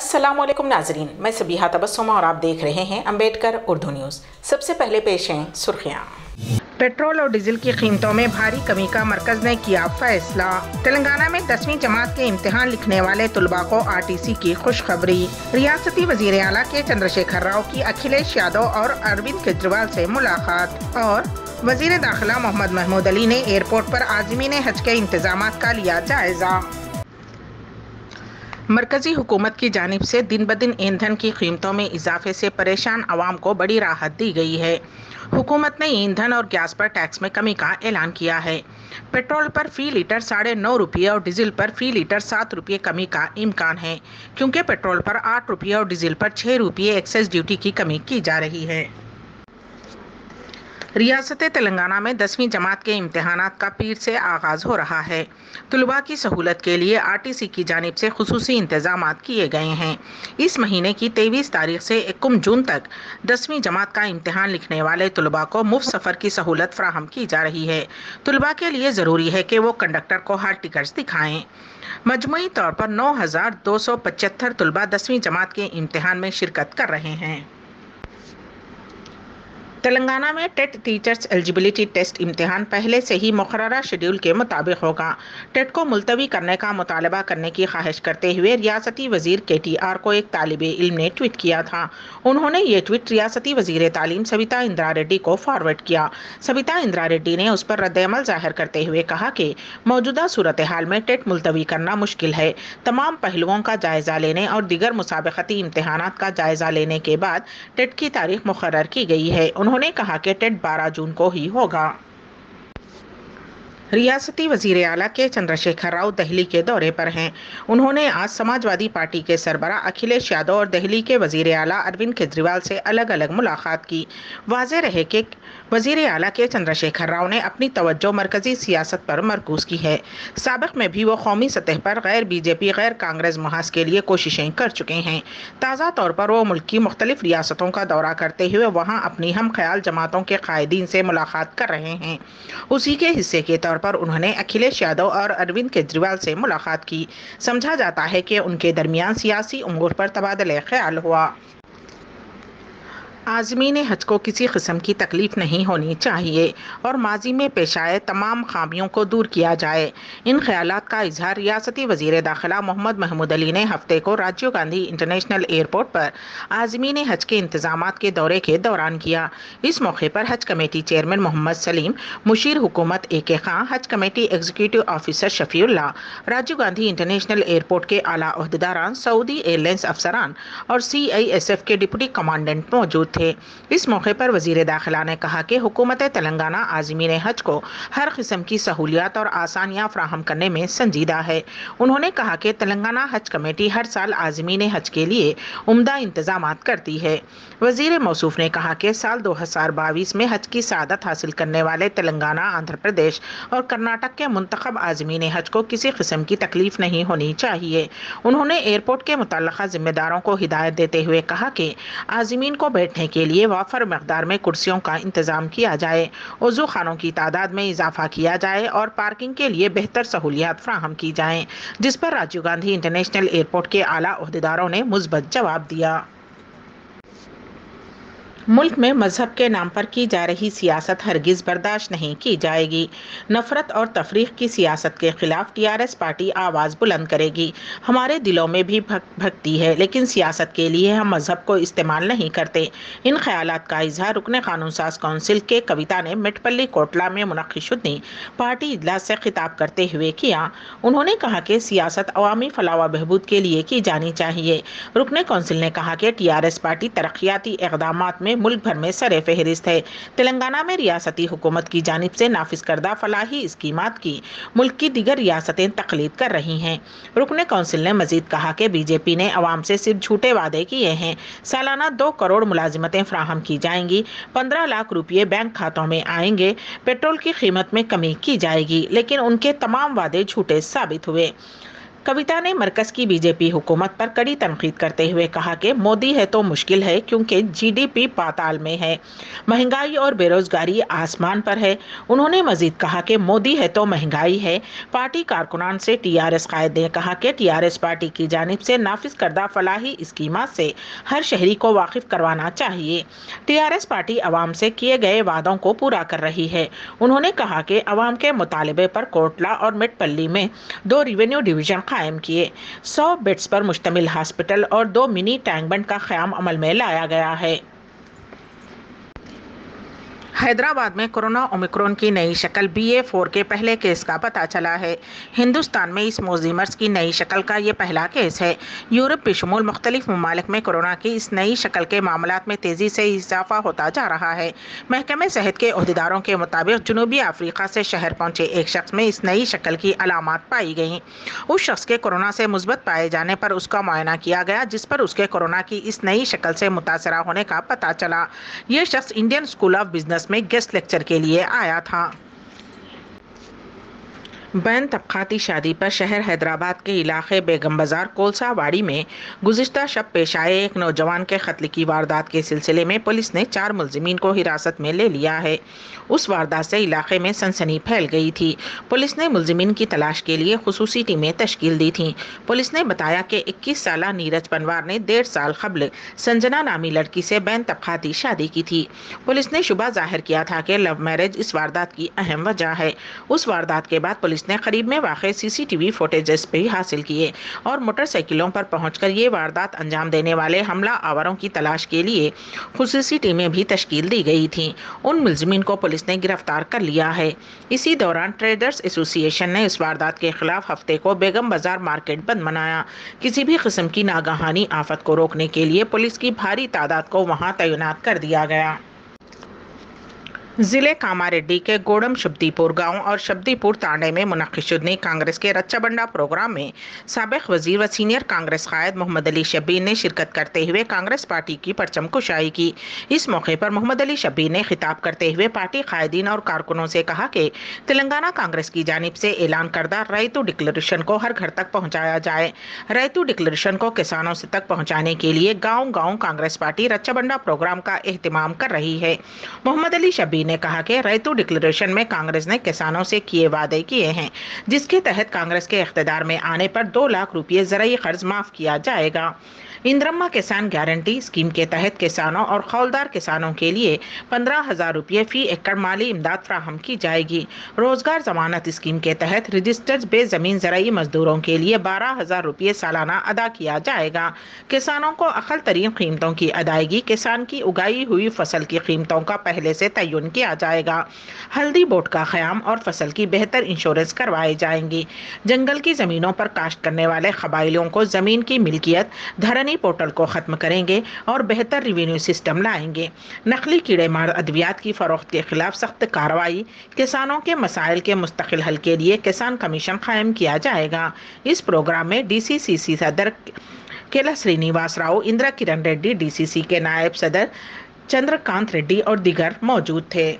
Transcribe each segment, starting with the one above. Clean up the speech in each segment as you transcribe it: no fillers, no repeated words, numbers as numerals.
अस्सलामुअलैकुम नाजरीन, मैं सबीहा तबस्सुम और आप देख रहे हैं अम्बेडकर उर्दू न्यूज़। सबसे पहले पेश हैं सुर्खियाँ। पेट्रोल और डीजल की कीमतों में भारी कमी का मरकज ने किया फैसला। तेलंगाना में 10वीं जमात के इम्तिहान लिखने वाले तुलबा को आरटीसी की खुशखबरी। रियासती वजीर आला के चंद्रशेखर राव की अखिलेश यादव और अरविंद केजरीवाल से मुलाकात। और वजीर दाखिला मोहम्मद महमूद अली ने एयरपोर्ट पर आज़मीन हज के इंतजामात का लिया जायजा। मरकजी हुकूमत की जानिब से दिन ब दिन ईंधन की कीमतों में इजाफे से परेशान आवाम को बड़ी राहत दी गई है। हुकूमत ने ईंधन और गैस पर टैक्स में कमी का ऐलान किया है। पेट्रोल पर फी लीटर 9.5 रुपये और डीजल पर फी लीटर 7 रुपये कमी का इम्कान है, क्योंकि पेट्रोल पर 8 रुपये और डीजल पर 6 रुपये एक्साइज ड्यूटी की कमी की जा रही है। रियासत तेलंगाना में 10वीं जमात के इम्तिहानात का पीर से आगाज़ हो रहा है। तुलबा की सहूलत के लिए आरटीसी की जानिब से खुसूसी इंतजामात किए गए हैं। इस महीने की 23 तारीख से 21 जून तक 10वीं जमात का इम्तिहान लिखने वाले तुलबा को मुफ्त सफ़र की सहूलत फराहम की जा रही है। तुलबा के लिए ज़रूरी है कि वो कंडक्टर को हाल टिकट्स दिखाएँ। मजमूई तौर पर 9,275 तुलबा 10वीं जमात के इम्तिहान में शिरकत कर रहे हैं। तेलंगाना में टेट टीचर्स एलिजिबिलिटी टेस्ट इम्तिहान पहले से ही मुकर्ररा शेड्यूल के मुताबिक होगा। टेट को मुलतवी करने का मुतालबा करने की ख्वाहिश करते हुए रियासती वजीर KTR को एक तालिबे इल्म ने ट्वीट किया था। उन्होंने ये ट्वीट रियासती वजीर तालीम सविता इंदिरा रेड्डी को फॉरवर्ड किया। सविता इंदिरा रेड्डी ने उस पर रद्द-ए-अमल जाहिर करते हुए कहा कि मौजूदा सूरत हाल में टेट मुलतवी करना मुश्किल है। तमाम पहलुओं का जायजा लेने और दीगर मुसाबकती इम्तिहानात का जायजा लेने के बाद टेट की तारीख मुकर्रर की गई है। उन्होंने कहा कि टेट 12 जून को ही होगा। रियासती वजीर आला के चंद्रशेखर राव दिल्ली के दौरे पर हैं। उन्होंने आज समाजवादी पार्टी के सरबराह अखिलेश यादव और दिल्ली के वजीर आला अरविंद केजरीवाल से अलग अलग मुलाकात की। वाज़ेह रहे कि वजीर आला के चंद्रशेखर राव ने अपनी तवज्जो मरकजी सियासत पर मरकूज की है। साबिक में भी वो कौमी सतह पर गैर BJP गैर कांग्रेस महाज के लिए कोशिशें कर चुके हैं। ताज़ा तौर पर वो मुल्क की मुख्तलिफ रियासतों का दौरा करते हुए वहाँ अपनी हम ख्याल जमातों के कायदीन से मुलाकात कर रहे हैं। उसी के हिस्से के तौर पर उन्होंने अखिलेश यादव और अरविंद केजरीवाल से मुलाकात की। समझा जाता है कि उनके दरमियान सियासी उमूर पर तबादले ख्याल हुआ। आज़मीन हज को किसी किस्म की तकलीफ नहीं होनी चाहिए और माजी में पेश आए तमाम खामियों को दूर किया जाए। इन ख्यालात का इजहार रियासती वजीर दाखिला मोहम्मद महमूद अली ने हफ्ते को राजीव गांधी इंटरनेशनल एयरपोर्ट पर आज़मीन हज के इंतजामात के दौरे के दौरान किया। इस मौके पर हज कमेटी चेयरमैन मोहम्मद सलीम, मुशीर हुकूमत AK खां, हज committee executive officer Shafiullah, Rajiv Gandhi international airport के आला ओहदेदारान, सऊदी एयरलाइंस अफसरान और CISF के डिप्टी कमांडेंट मौजूद थे। इस मौके पर वजीर दाखिला ने कहा कि हुकूमत तेलंगाना आज़मीन हज को हर किस्म की सहूलियात और आसानियां फराहम करने में संजीदा है। उन्होंने कहा कि तेलंगाना हज कमेटी हर साल आज़मीन हज के लिए उम्दा इंतजामात करती है। वजीर मौसूफ ने कहा कि साल 2022 में हज की सआदत हासिल करने वाले तेलंगाना, आंध्र प्रदेश और कर्नाटक के मुंतखब आज़मीन हज को किसी किस्म की तकलीफ नहीं होनी चाहिए। उन्होंने एयरपोर्ट के मुतल्लका जिम्मेदारों को हिदायत देते हुए कहा कि आज़मीन को बैठने के लिए वाफर मकदार में कुर्सियों का इंतजाम किया जाए, वज़ू खानों की तादाद में इजाफा किया जाए और पार्किंग के लिए बेहतर सहूलियात फराहम की जाएं, जिस पर राजीव गांधी इंटरनेशनल एयरपोर्ट के आला ओहदेदारों ने मुस्बत जवाब दिया। मुल्क में मजहब के नाम पर की जा रही सियासत हरगिज़ बर्दाश्त नहीं की जाएगी। नफरत और तफरीक की सियासत के खिलाफ TRS पार्टी आवाज़ बुलंद करेगी। हमारे दिलों में भी भक्ति है, लेकिन सियासत के लिए हम मजहब को इस्तेमाल नहीं करते। इन ख्यालात का इजहार रुकन कानून साज कौंसिल के कविता ने मेटपल्ली कोटला में मुनक्किशुद्दीन पार्टी इजलास से खिताब करते हुए किया। उन्होंने कहा कि सियासत अवामी फलाह व बहबूद के लिए की जानी चाहिए। रुकन कौंसिल ने कहा कि TRS पार्टी तरक्याती इक़दामात में मुल्क भर में सरे फहरिस्त है। तेलंगाना में रियासती हुकूमत की जानिब से नाफिज करदा फलाही स्कीमात की मुल्क की दीगर रियासतें तकलीद कर रही हैं। रुकन कौंसिल ने मजीद कहा कि BJP ने अवाम से सिर्फ झूठे वादे किए हैं। सालाना 2 करोड़ मुलाजिमतें फराहम की जाएंगी, 15 लाख रुपये बैंक खातों में आएंगे, पेट्रोल की कीमत में कमी की जाएगी, लेकिन उनके तमाम वादे झूठे साबित हुए। कविता ने मरकज की बीजेपी हुकूमत पर कड़ी तनकीद करते हुए कहा कि मोदी है तो मुश्किल है क्योंकि जीडीपी पाताल में है, महंगाई और बेरोजगारी आसमान पर है। उन्होंने मजीद कहा कि मोदी है तो महंगाई है। पार्टी कारकुनान से टीआरएस कायद ने कहा कि टीआरएस पार्टी की जानिब से नाफिज करदा फलाही स्कीमा से हर शहरी को वाकिफ करवाना चाहिए। टीआरएस पार्टी अवाम से किए गए वादों को पूरा कर रही है। उन्होंने कहा कि अवाम के मुतालबे पर कोटला और मिटपल्ली में 2 रेवेन्यू डिवीजन कायम किए, 100 बेड्स पर मुश्तमिल हॉस्पिटल और 2 मिनी टैंक बंड का क़याम अमल में लाया गया है। हैदराबाद में कोरोना ओमिक्रॉन की नई शक्ल BA.4 के पहले केस का पता चला है। हिंदुस्तान में इस मोज़ीमर्स की नई शक्ल का ये पहला केस है। यूरोप बेशुमार मुख्तलिफ ममालिक में कोरोना की इस नई शक्ल के मामलात में तेज़ी से इजाफा होता जा रहा है। महकमे सेहत के ओहदेदारों के मुताबिक जनूबी अफ्रीका से शहर पहुंचे एक शख्स में इस नई शक्ल की अलामात पाई गईं। उस शख्स के कोरोना से मुस्बत पाए जाने पर उसका मुआयना किया गया, जिस पर उसके कोरोना की इस नई शक्ल से मुतासरा होने का पता चला। ये शख्स इंडियन स्कूल ऑफ बिजनेस में गेस्ट लेक्चर के लिए आया था। बैन तबकाती शादी पर शहर हैदराबाद के इलाके बेगम बाजार कोलसावाड़ी में गुज़िश्ता शब पेश आए एक नौजवान के कत्ल की वारदात के सिलसिले में पुलिस ने 4 मुलजिमीन को हिरासत में ले लिया है। उस वारदात से इलाके में सनसनी फैल गई थी। पुलिस ने मुलजिमीन की तलाश के लिए खुसूसी टीमें तश्कील दी थीं। पुलिस ने बताया कि 21 साला नीरज पनवार ने 1.5 साल कबल संजना नामी लड़की से बैन तबकाती शादी की थी। पुलिस ने शुबा जाहिर किया था कि लव मैरिज इस वारदात की अहम वजह है। उस वारदात के बाद पुलिस ने करीब में वाक़े CCTV फुटेजेस भी हासिल किए और मोटरसाइकिलों पर पहुंचकर ये वारदात अंजाम देने वाले हमला आवारों की तलाश के लिए खुसूसी टीमें भी तश्कील दी गई थीं। उन मुलजिमीन को पुलिस ने गिरफ्तार कर लिया है। इसी दौरान ट्रेडर्स एसोसिएशन ने इस वारदात के खिलाफ हफ्ते को बेगम बाजार मार्केट बंद मनाया। किसी भी किस्म की नागहानी आफत को रोकने के लिए पुलिस की भारी तादाद को वहां तैनात कर दिया गया। जिले कामारेड्डी के गोडम शब्दीपुर गांव और शब्दीपुर तांडे में मुनक्किद कांग्रेस के रच्चाबंडा प्रोग्राम में साबिक वजीर व सीनियर कांग्रेस कायद मोहम्मद अली शब्बीर ने शिरकत करते हुए कांग्रेस पार्टी की परचम कुशाई की। इस मौके पर मोहम्मद अली शब्बीर ने खिताब करते हुए पार्टी कायदीन और कारकुनों से कहा कि तेलंगाना कांग्रेस की जानिब से ऐलान करदा रैतु डिक्लेरेशन को हर घर तक पहुँचाया जाए। रैतु डिक्लेरेशन को किसानों से तक पहुँचाने के लिए गाँव गाँव कांग्रेस पार्टी रच्चाबंडा प्रोग्राम का एहतमाम कर रही है। मोहम्मद अली शब्बीर ने कहा कि रैतु डिक्लेरेशन में कांग्रेस ने किसानों से किए वादे किए हैं, जिसके तहत कांग्रेस के इख्तिदार में आने पर 2 लाख रुपये ज़राई कर्ज माफ किया जाएगा। इंद्रम्मा किसान गारंटी स्कीम के तहत किसानों और खौलदार किसानों के लिए 15,000 रुपये फी एकड़ माली इमदाद फ्राहम की जाएगी। रोजगार जमानत स्कीम के तहत रजिस्टर्ड बेजमीन ज़राई मजदूरों के लिए 12,000 रुपये सालाना अदा किया जाएगा। किसानों को अक़ल तरीन कीमतों की अदायगी, किसान की उगाई हुई फसल की कीमतों का पहले से तयन किया जाएगा। हल्दी बोर्ड का क़याम और फसल की बेहतर इंश्योरेंस करवाए जाएंगी। जंगल की ज़मीनों पर काश्त करने वाले कबाइलों को ज़मीन की मिल्कियत धरनी पोर्टल को खत्म करेंगे और बेहतर रेवेन्यू सिस्टम लाएंगे। नकली कीड़े मार अद्वियात की फरोख्त के खिलाफ सख्त कार्रवाई। किसानों के मसाइल के मुस्तकिल हल के लिए किसान कमीशन कायम किया जाएगा। इस प्रोग्राम में DCCC सदर केला श्रीनिवास राव, इंदिरा किरण रेड्डी, DCC के नायब सदर चंद्रकांत रेड्डी और दीगर मौजूद थे।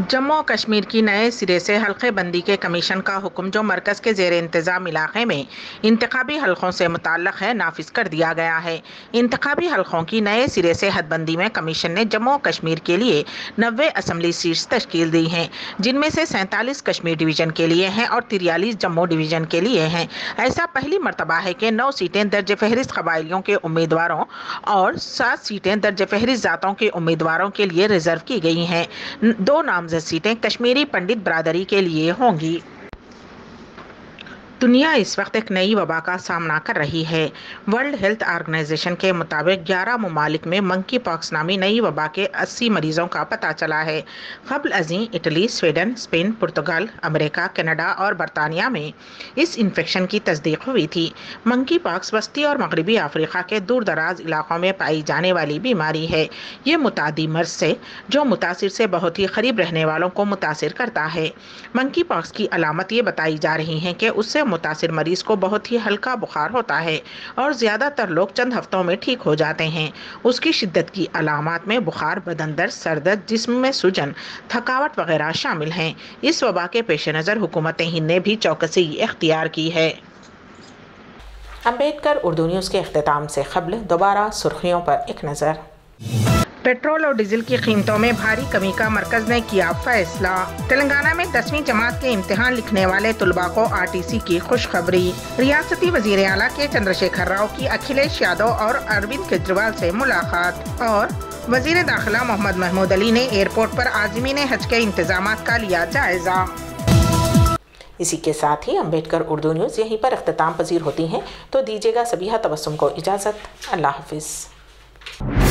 जम्मू और कश्मीर की नए सिरे से हल्के बंदी के कमीशन का हुक्म जो मरकज के जेर इंतजाम इलाके में इंतखाबी हल्कों से मुताल्लक है, नाफिज कर दिया गया है। इंतखाबी हल्कों की नए सिरे से हदबंदी में कमीशन ने जम्मू और कश्मीर के लिए 90 असम्बली सीट्स तश्कील दी हैं, जिनमें से 47 कश्मीर डिवीजन के लिए हैं और 43 जम्मू डिवीजन के लिए हैं। ऐसा पहली मरतबा है कि 9 सीटें दर्ज फहरिस्त कबाइलियों के उम्मीदवारों और 7 सीटें दर्ज फहरिस्त जातों के उम्मीदवारों के लिए रिजर्व की गई हैं। 2 नामजद सीटें कश्मीरी पंडित बरादरी के लिए होंगी। दुनिया इस वक्त एक नई वबा का सामना कर रही है। वर्ल्ड हेल्थ ऑर्गेनाइजेशन के मुताबिक 11 ममालिक में मंकी पॉक्स नामी नई वबा के 80 मरीजों का पता चला है। क़ब्ल अज़ीं इटली, स्वीडन, स्पेन, पुर्तगाल, अमेरिका, कनाडा और बरतानिया में इस इन्फेक्शन की तस्दीक हुई थी। मंकी पॉक्स वस्ती और मगरबी अफ्रीका के दूर दराज इलाकों में पाई जाने वाली बीमारी है। ये मुतादी मर्ज से जो मुतासिर से बहुत ही करीब रहने वालों को मुतासिर करता है। मंकी पॉक्स की अलामत ये बताई जा रही हैं कि उससे متاثر مریض کو بہت ہی ہلکا بخار ہوتا ہے اور زیادہ تر لوگ چند ہفتوں میں ٹھیک ہو جاتے ہیں۔ اس کی شدت کی علامات میں بخار، بدن درد، سر درد، جسم میں سوجن، تھکاوٹ وغیرہ شامل ہیں۔ اس وبا کے پیش نظر حکومت ہند نے بھی چوکسی اختیار کی ہے۔ امبیڈکر اردو نیوز کے اختتام سے قبل دوبارہ سرخیوں پر ایک نظر۔ پیٹرول اور ڈیزل کی قیمتوں میں بھاری کمی کا مرکز نے کیا فیصلہ۔ تلنگانہ میں 10ویں جماعت کے امتحان لکھنے والے طلباء کو RTC کی خوشخبری۔ ریاستی وزیر اعلیٰ کے چندرشیکھر راؤ کی اکھلیش یادو اور اروند کیجریوال سے ملاقات، اور وزیر داخلہ محمد محمود علی نے ایئرپورٹ پر عازمین حج کے انتظامات کا لیا جائزہ۔ اسی کے ساتھ ہی امبیڈکر اردو نیوز یہیں پر اختتام پذیر ہوتی ہیں، تو دیجیے گا سبیحہ تبسم کو اجازت۔ اللہ حافظ۔